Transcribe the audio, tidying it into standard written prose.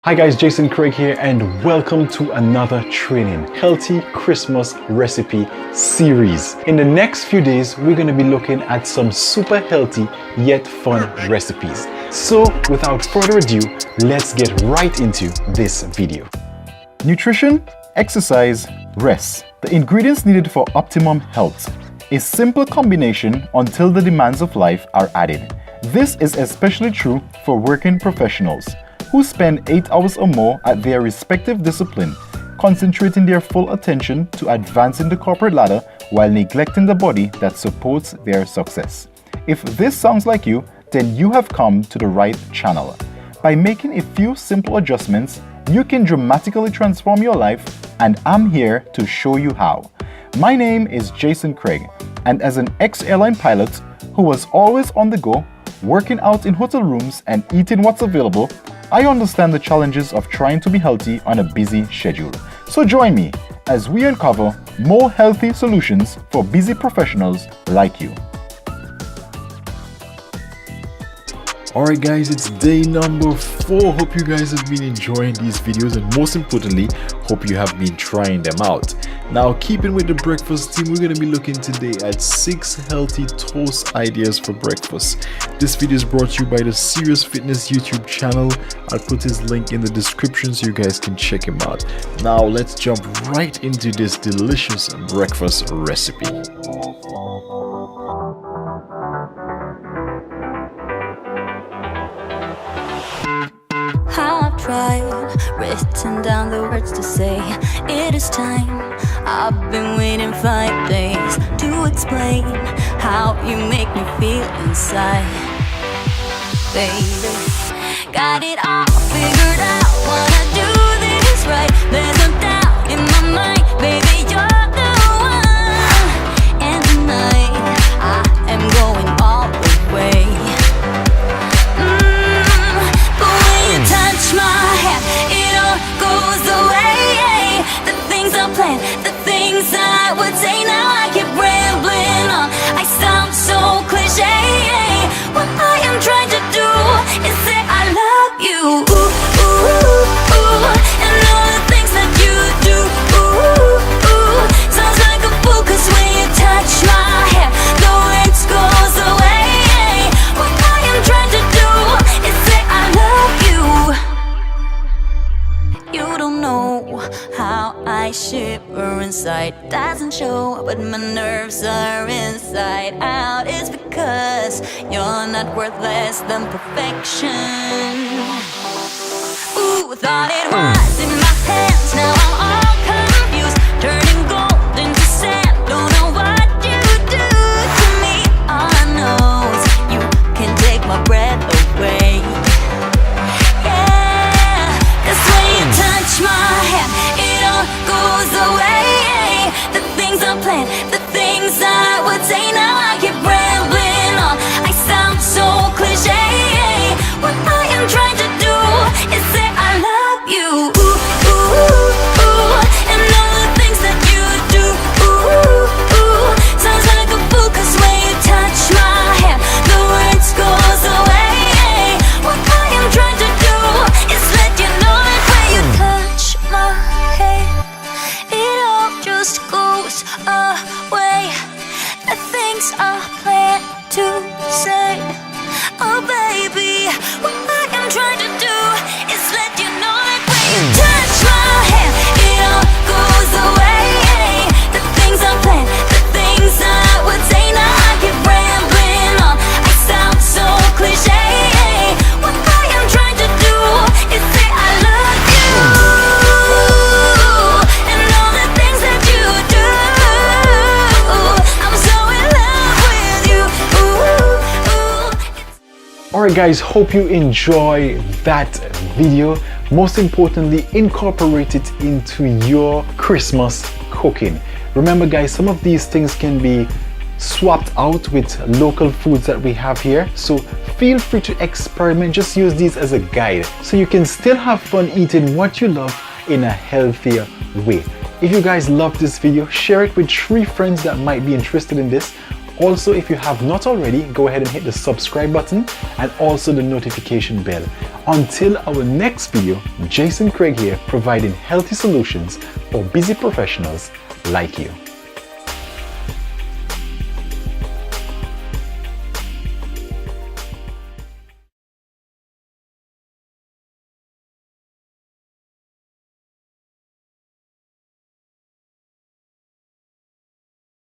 Hi guys, Jason Craig here and welcome to another training healthy Christmas recipe series. In the next few days, we're going to be looking at some super healthy yet fun recipes. So without further ado, let's get right into this video. Nutrition, exercise, rest. The ingredients needed for optimum health. A simple combination until the demands of life are added. This is especially true for working professionals who spend 8 hours or more at their respective discipline, concentrating their full attention to advancing the corporate ladder while neglecting the body that supports their success. If this sounds like you, then you have come to the right channel. By making a few simple adjustments, you can dramatically transform your life, and I'm here to show you how. My name is Jason Craig, and as an ex-airline pilot who was always on the go, working out in hotel rooms and eating what's available, I understand the challenges of trying to be healthy on a busy schedule. So join me as we uncover more healthy solutions for busy professionals like you. Alright guys, it's day number 4. Hope you guys have been enjoying these videos and most importantly, hope you have been trying them out. Now, keeping with the breakfast theme, we're going to be looking today at 6 healthy toast ideas for breakfast. This video is brought to you by the Serious Fitness YouTube channel. I'll put his link in the description so you guys can check him out. Now, let's jump right into this delicious breakfast recipe. I've tried, written down the words to say it is time. I've been waiting 5 days to explain how you make me feel inside. Baby, got it all figured out, wanna do this right. There's no doubt in my mind, baby, you're the one. And tonight, I am going all the way. Touch my hand, it all goes away. The things I planned, the things I would say, now I keep rambling on. I sound so cliche. What I am trying to do is say I love you. Ooh, ooh, ooh, and all the things that you do. Ooh, ooh, sounds like a fool, 'cause when you touch my hand, the words goes away. What I am trying to do is say I love you. You don't know how I shiver inside. Doesn't show, but my nerves are inside out. It's because you're not worth less than perfection. Ooh, thought it was in my hands, now I'm all confused. Turning gold into sand, don't know what you do to me. All I know is you can take my breath away. Touch my hand, it all goes away. The things I planned, the things I would say, now I keep rambling on. I sound so cliche. What I am trying to do is say I love you. Ooh, ooh, ooh, and all the things that you do. Ooh, ooh, sounds like a fool, 'cause when you touch my hand, the words goes away. What I am trying to do is let you know that when you touch my hand, it all just goes away. The things I plan to say, oh baby, what I am trying to do is let you know that when you touch my hand, it all goes away. The things I plan, the things I would say, now I keep rambling on. I sound so cliche. What I am trying to do is say I love you. And all the things that you do, I'm so in love with you. Alright guys, hope you enjoy that video. Most importantly, incorporate it into your Christmas cooking. Remember guys, some of these things can be swapped out with local foods that we have here, so feel free to experiment. Just use these as a guide so you can still have fun eating what you love in a healthier way. If you guys love this video, share it with 3 friends that might be interested in this. Also, if you have not already, go ahead and hit the subscribe button and also the notification bell. Until our next video, Jason Craig here, providing healthy solutions for busy professionals like you.